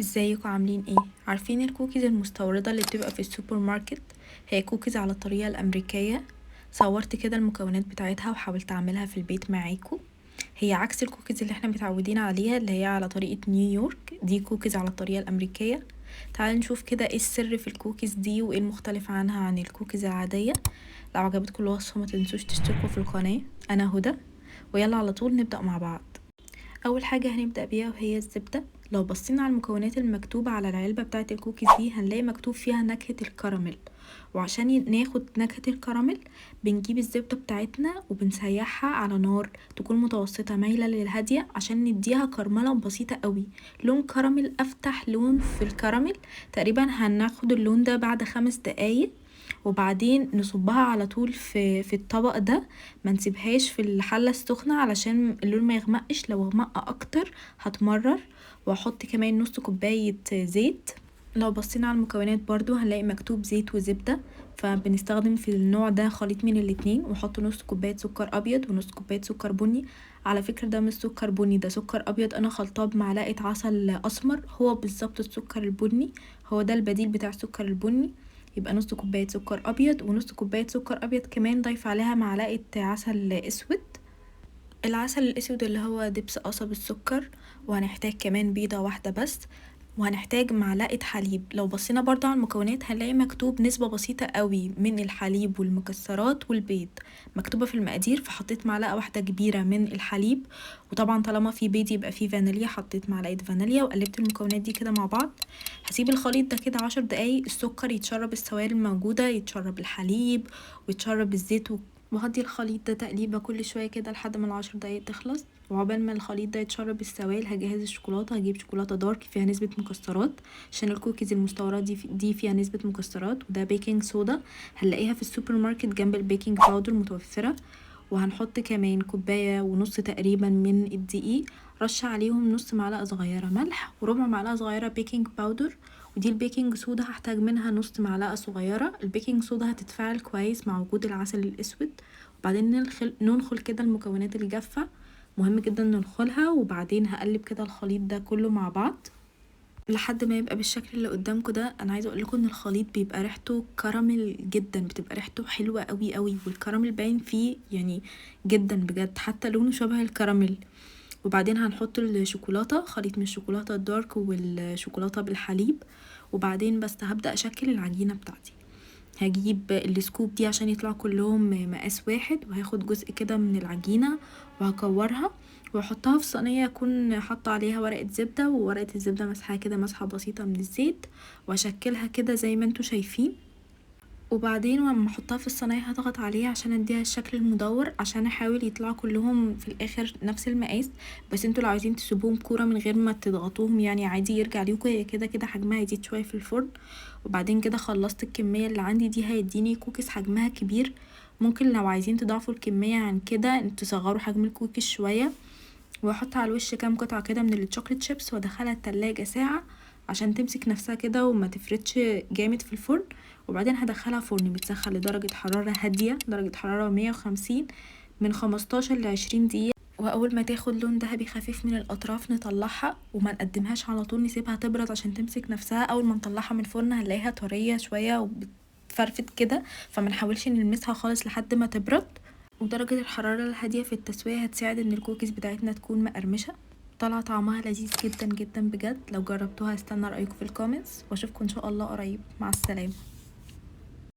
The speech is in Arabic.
ازيكم عاملين ايه؟ عارفين الكوكيز المستوردة اللي بتبقى في السوبر ماركت؟ هي كوكيز على الطريقة الأمريكية. صورت كده المكونات بتاعتها وحاولت أعملها في البيت معاكم. هي عكس الكوكيز اللي احنا متعودين عليها اللي هي على طريقة نيويورك، دي كوكيز على الطريقة الأمريكية. تعالوا نشوف كده ايه السر في الكوكيز دي وايه المختلف عنها عن الكوكيز العادية. لو عجبتكم الوصفة ما تنسوش تشتركوا في القناة. أنا هدى، ويلا على طول نبدأ مع بعض. اول حاجة هنبدأ بيها وهي الزبدة. لو بصينا على المكونات المكتوبة على العلبة بتاعة الكوكيز دي هنلاقي مكتوب فيها نكهة الكراميل، وعشان ناخد نكهة الكراميل بنجيب الزبدة بتاعتنا وبنسيحها على نار تكون متوسطة مايلة للهادية عشان نديها كرملة بسيطة قوي، لون كراميل، افتح لون في الكراميل. تقريبا هناخد اللون ده بعد 5 دقايق، وبعدين نصبها على طول في الطبق ده. ما نسيبهاش في الحلة السخنة علشان اللون ما يغمقش، لو غمق اكتر هتمرر. واحط كمان نص كوباية زيت. لو بصينا على المكونات برضو هنلاقي مكتوب زيت وزبدة، فبنستخدم في النوع ده خليط من الاتنين. واحط نص كوباية سكر ابيض ونص كوباية سكر بني. على فكرة ده مش سكر بني، ده سكر ابيض، انا خلطاه بمعلقة عسل اسمر، هو بالظبط السكر البني، هو ده البديل بتاع السكر البني. يبقى نص كوباية سكر ابيض ونص كوباية سكر ابيض كمان ضيف عليها معلقة عسل اسود. العسل الاسود اللي هو دبس قصب السكر. وهنحتاج كمان بيضة واحدة بس. وهنحتاج معلقة حليب. لو بصينا برضو على المكونات هنلاقي مكتوب نسبة بسيطة قوي من الحليب والمكسرات والبيض مكتوبة في المقادير، فحطيت معلقة واحدة كبيرة من الحليب. وطبعا طالما في بيض يبقى في فانيليا، حطيت معلقة فانيليا وقلبت المكونات دي كده مع بعض. هسيب الخليط ده كده 10 دقايق، السكر يتشرب السوائل الموجودة، يتشرب الحليب ويتشرب الزيت وهدي الخليط ده تقليبه كل شويه كده لحد ما ال10 دقايق تخلص. وعقبال ما الخليط ده يتشرب السوائل هجهز الشوكولاته. هجيب شوكولاته دارك فيها نسبه مكسرات، عشان الكوكيز المستورده دي فيها نسبه مكسرات. وده بيكنج صودا، هنلاقيها في السوبر ماركت جنب البيكنج باودر متوفره. وهنحط كمان كوبايه ونص تقريبا من الدقيق، رش عليهم نص معلقه صغيره ملح وربع معلقه صغيره بيكنج باودر. ودي البيكنج صودا هحتاج منها نص معلقه صغيره. البيكنج صودا هتتفاعل كويس مع وجود العسل الاسود. وبعدين ننخل كده المكونات الجافة، مهم جدا ننخلها. وبعدين هقلب كده الخليط ده كله مع بعض لحد ما يبقى بالشكل اللي قدامكم ده. انا عايزه اقول لكم ان الخليط بيبقى ريحته كراميل جدا، بتبقى ريحته حلوه قوي قوي، والكراميل باين فيه يعني جدا بجد، حتى لونه شبه الكراميل. وبعدين هنحط الشوكولاته، خليط من الشوكولاته الدارك والشوكولاته بالحليب. وبعدين بس هبدأ اشكل العجينه بتاعتي. هجيب السكوب دي عشان يطلع كلهم مقاس واحد، وهاخد جزء كده من العجينة وهكورها واحطها في صينية اكون حاطه عليها ورقة زبدة، وورقة الزبدة مسحها كده مسحة بسيطة من الزيت، واشكلها كده زي ما انتوا شايفين. وبعدين لما احطها في الصينية هضغط عليها عشان اديها الشكل المدور، عشان احاول يطلعوا كلهم في الاخر نفس المقاس. بس انتوا لو عايزين تسيبوهم كورة من غير ما تضغطوهم يعني عادي يرجع ليكوا، هي كده كده حجمها يزيد شوية في الفرن. وبعدين كده خلصت الكمية اللي عندي دي، هيديني كوكيز حجمها كبير. ممكن لو عايزين تضاعفوا الكمية عن كده تصغروا حجم الكوكيز شوية. واحط على الوش كام قطعة كده من الشوكليت شيبس وادخلها التلاجة ساعة عشان تمسك نفسها كده وما تفردش جامد في الفرن. وبعدين هدخلها فرن بتسخن لدرجة حرارة هادية، درجة حرارة 150، من 15 ل20 دقيقة. واول ما تاخد لون ذهبي خفيف من الاطراف نطلعها، وما نقدمهاش على طول، نسيبها تبرد عشان تمسك نفسها. اول ما نطلعها من الفرن هنلاقيها طرية شوية وبتفرفت كده، فما نحاولش نلمسها خالص لحد ما تبرد. ودرجة الحرارة الهادية في التسوية هتساعد ان الكوكيز بتاعتنا تكون مقرمشة. طلع طعمها لذيذ جدا جدا بجد. لو جربتوها استنى رأيكم في الكومنتس، واشوفكم ان شاء الله قريب. مع السلامة.